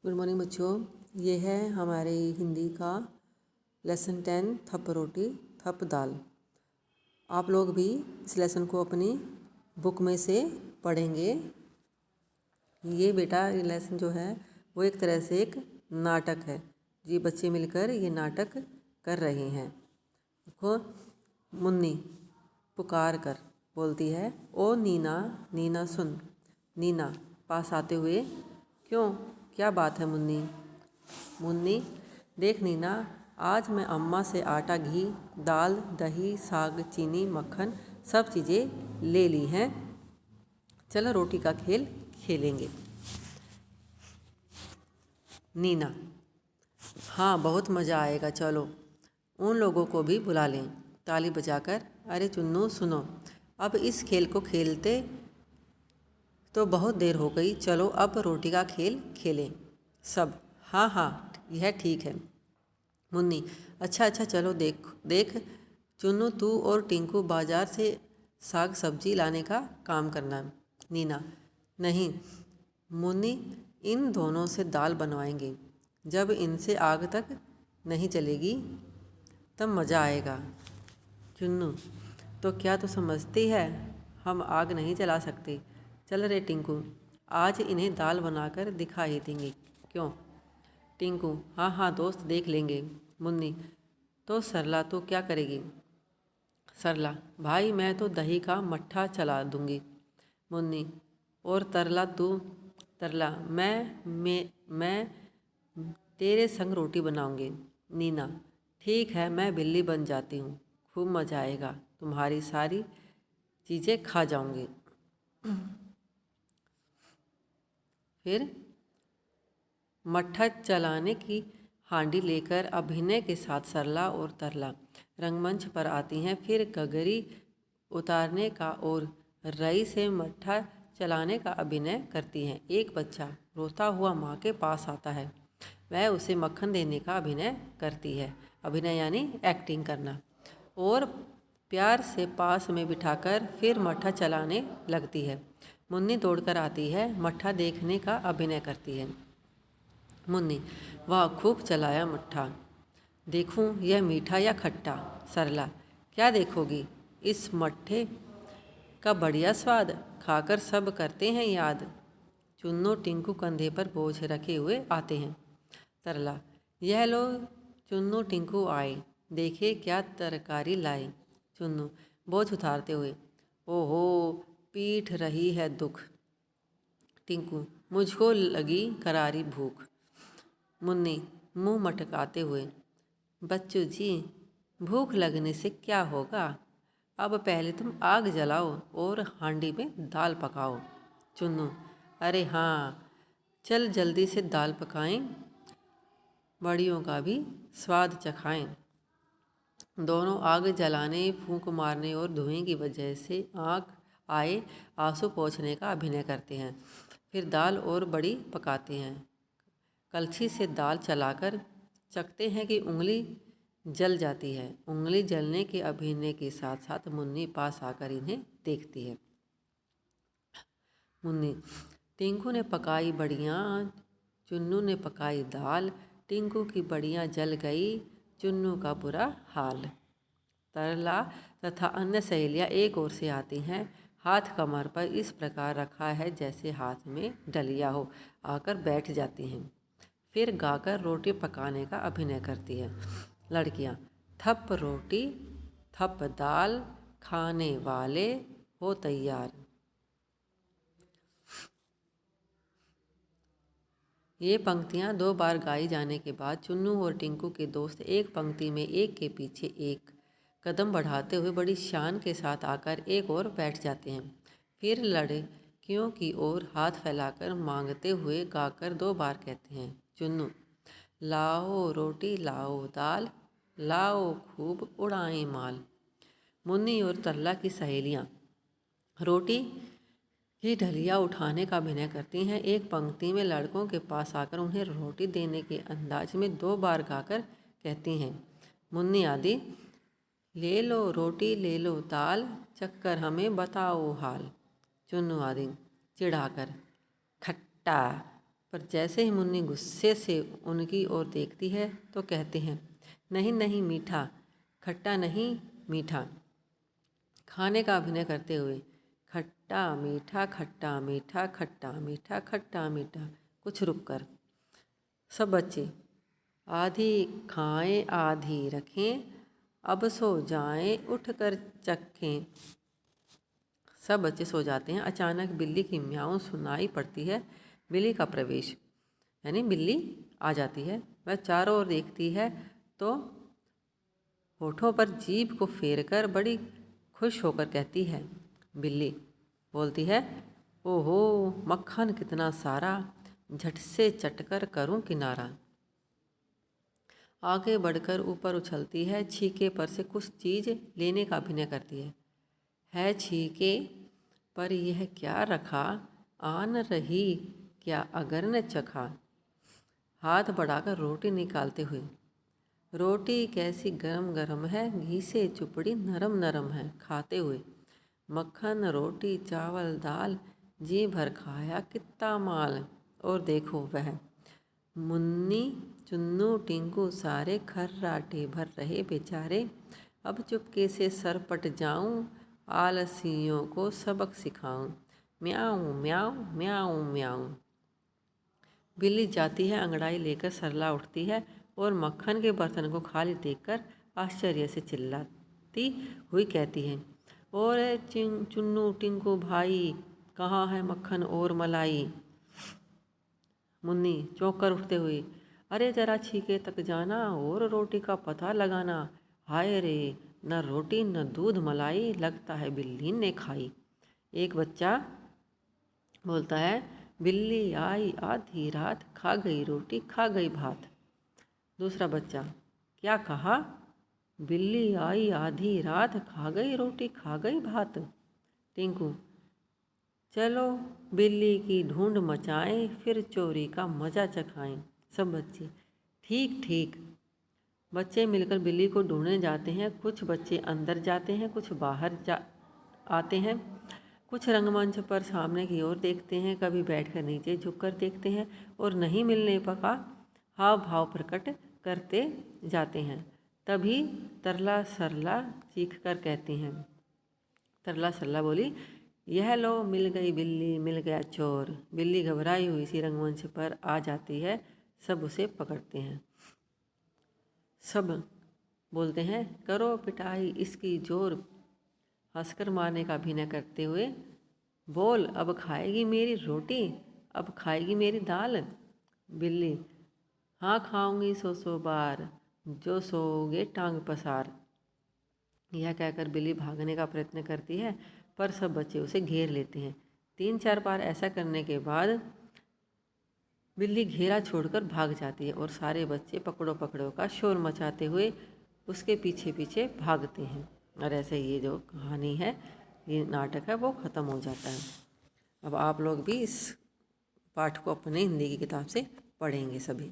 Good morning बच्चों। ये है हमारे हिंदी का लेसन 10 थप रोटी थप दाल। आप लोग भी इस लेसन को अपनी बुक में से पढ़ेंगे। ये बेटा ये लेसन जो है वो एक तरह से एक नाटक है। जी बच्चे मिलकर ये नाटक कर रहे हैं। देखो, मुन्नी पुकार कर बोलती है, ओ नीना नीना सुन। नीना पास आते हुए, क्यों, क्या बात है मुन्नी? मुन्नी, देख नीना, आज मैं अम्मा से आटा, घी, दाल, दही, साग, चीनी, मक्खन सब चीज़ें ले ली हैं। चलो रोटी का खेल खेलेंगे। नीना, हाँ बहुत मज़ा आएगा, चलो उन लोगों को भी बुला लें। ताली बजाकर, अरे चुन्नू सुनो, अब इस खेल को खेलते तो बहुत देर हो गई, चलो अब रोटी का खेल खेलें। सब, हाँ हाँ यह ठीक है। मुन्नी, अच्छा अच्छा चलो देख देख चुन्नू, तू और टिंकू बाजार से साग सब्जी लाने का काम करना। नीना, नहीं मुन्नी, इन दोनों से दाल बनवाएंगे। जब इनसे आग तक नहीं चलेगी तब मज़ा आएगा। चुन्नू, तो क्या तू समझती है हम आग नहीं जला सकते? चल रे टिंकू, आज इन्हें दाल बनाकर दिखा ही देंगे, क्यों? टिंकू, हाँ हाँ दोस्त देख लेंगे। मुन्नी, तो सरला तो क्या करेगी? सरला, भाई मैं तो दही का मट्ठा चला दूंगी। मुन्नी, और तरला तू? तरला, मैं तेरे संग रोटी बनाऊंगी। नीना, ठीक है मैं बिल्ली बन जाती हूँ, खूब मज़ा आएगा, तुम्हारी सारी चीज़ें खा जाऊंगी। फिर मट्ठा चलाने की हांडी लेकर अभिनय के साथ सरला और तरला रंगमंच पर आती हैं। फिर गगरी उतारने का और रई से मट्ठा चलाने का अभिनय करती हैं। एक बच्चा रोता हुआ माँ के पास आता है, वह उसे मक्खन देने का अभिनय करती है। अभिनय यानी एक्टिंग करना। और प्यार से पास में बिठाकर फिर मट्ठा चलाने लगती है। मुन्नी दौड़कर आती है, मट्ठा देखने का अभिनय करती है। मुन्नी, वाह खूब चलाया मट्ठा, देखूं यह मीठा या खट्टा? सरला, क्या देखोगी, इस मट्ठे का बढ़िया स्वाद, खाकर सब करते हैं याद। चुन्नू टिंकू कंधे पर बोझ रखे हुए आते हैं। तरला, यह लो चुन्नू टिंकू आए, देखे क्या तरकारी लाए। चुन्नू बोझ उतारते हुए, ओहो पीठ रही है दुख। टिंकू, मुझको लगी करारी भूख। मुन्नी मुंह मटकाते हुए, बच्चू जी भूख लगने से क्या होगा, अब पहले तुम आग जलाओ और हांडी में दाल पकाओ। चुन्नू, अरे हाँ चल जल्दी से दाल पकाएं, बड़ियों का भी स्वाद चखाएं। दोनों आग जलाने, फूंक मारने और धुएं की वजह से आँख आए आंसू पोंछने का अभिनय करते हैं। फिर दाल और बड़ी पकाते हैं। कलछी से दाल चलाकर चखते हैं कि उंगली जल जाती है। उंगली जलने के अभिनय के साथ साथ मुन्नी पास आकर इन्हें देखती है। मुन्नी, टिंकू ने पकाई बड़ियाँ, चुन्नू ने पकाई दाल, टिंकू की बड़ियाँ जल गई, चुन्नू का बुरा हाल। तरला तथा अन्य सहेलियाँ एक ओर से आती हैं, हाथ कमर पर इस प्रकार रखा है जैसे हाथ में डलिया हो, आकर बैठ जाती हैं। फिर गाकर रोटी पकाने का अभिनय करती है। लड़कियां, थप रोटी थप दाल, खाने वाले हो तैयार। ये पंक्तियां 2 बार गाई जाने के बाद चुन्नू और टिंकू के दोस्त एक पंक्ति में एक के पीछे एक कदम बढ़ाते हुए बड़ी शान के साथ आकर एक और बैठ जाते हैं। फिर लड़कियों की ओर हाथ फैलाकर मांगते हुए गाकर 2 बार कहते हैं। चुन्नू, लाओ रोटी लाओ दाल, लाओ खूब उड़ाएं माल। मुन्नी और तरला की सहेलियाँ रोटी की ढलिया उठाने का अभिनय करती हैं। एक पंक्ति में लड़कों के पास आकर उन्हें रोटी देने के अंदाज में 2 बार गाकर कहती हैं। मुन्नी आदि, ले लो रोटी ले लो दाल, चक्कर हमें बताओ हाल। चुन्नू आदि चिढ़ाकर, खट्टा पर जैसे ही मुन्नी गुस्से से उनकी ओर देखती है तो कहते हैं, नहीं नहीं मीठा, खट्टा नहीं मीठा। खाने का अभिनय करते हुए, खट्टा मीठा खट्टा मीठा खट्टा मीठा खट्टा मीठा। कुछ रुक कर। सब बच्चे, आधी खाएं आधी रखें, अब सो जाएं उठ कर चखें। सब बच्चे सो जाते हैं। अचानक बिल्ली की म्याऊं सुनाई पड़ती है। बिल्ली का प्रवेश, यानी बिल्ली आ जाती है। वह चारों ओर देखती है तो होठों पर जीभ को फेरकर बड़ी खुश होकर कहती है। बिल्ली बोलती है, ओहो मक्खन कितना सारा, झट से चटकर करूं किनारा। आगे बढ़कर ऊपर उछलती है। छीके पर से कुछ चीज़ लेने का अभिनय करती है छीके पर यह क्या रखा, आन रही क्या अगर न चखा। हाथ बढ़ाकर रोटी निकालते हुए, रोटी कैसी गरम गरम है, घी से चुपड़ी नरम नरम है। खाते हुए, मक्खन रोटी चावल दाल, जी भर खाया कितना माल। और देखो वह मुन्नी चुन्नू टिंकू सारे खर्राटे भर रहे बेचारे। अब चुपके से सर पट जाऊं, आलसियों को सबक सिखाऊं। म्याऊं म्याऊं म्याऊं म्याऊं। बिल्ली जाती है, अंगड़ाई लेकर सरला उठती है और मक्खन के बर्तन को खाली देखकर आश्चर्य से चिल्लाती हुई कहती है, और चुन्नू टिंकू भाई, कहाँ है मक्खन और मलाई। मुन्नी चौंक कर उठते हुए, अरे जरा छीके तक जाना और रोटी का पता लगाना। हाय रे, न रोटी न दूध मलाई, लगता है बिल्ली ने खाई। एक बच्चा बोलता है, बिल्ली आई आधी रात, खा गई रोटी खा गई भात। दूसरा बच्चा, क्या कहा? बिल्ली आई आधी रात, खा गई रोटी खा गई भात। टिंकू, चलो बिल्ली की ढूंढ मचाएं, फिर चोरी का मजा चखाएं। सब बच्चे, ठीक ठीक। बच्चे मिलकर बिल्ली को ढूंढने जाते हैं। कुछ बच्चे अंदर जाते हैं, कुछ बाहर आते हैं। कुछ रंगमंच पर सामने की ओर देखते हैं, कभी बैठकर नीचे झुककर देखते हैं और नहीं मिलने का हाव भाव प्रकट करते जाते हैं। तभी तरला सरला चीख कर कहती हैं। तरला सरला बोली, यह लो मिल गई बिल्ली, मिल गया चोर। बिल्ली घबराई हुई सी रंगमंच पर आ जाती है। सब उसे पकड़ते हैं। सब बोलते हैं, करो पिटाई इसकी जोर। हंसकर मारने का अभिनय करते हुए, बोल अब खाएगी मेरी रोटी, अब खाएगी मेरी दाल। बिल्ली, हाँ खाऊंगी 100 बार, जो सोओगे टांग पसार। यह कहकर बिल्ली भागने का प्रयत्न करती है, पर सब बच्चे उसे घेर लेते हैं। 3-4 बार ऐसा करने के बाद बिल्ली घेरा छोड़कर भाग जाती है और सारे बच्चे पकड़ो पकड़ो का शोर मचाते हुए उसके पीछे पीछे भागते हैं। और ऐसे ये जो कहानी है, ये नाटक है, वो ख़त्म हो जाता है। अब आप लोग भी इस पाठ को अपने हिंदी की किताब से पढ़ेंगे सभी।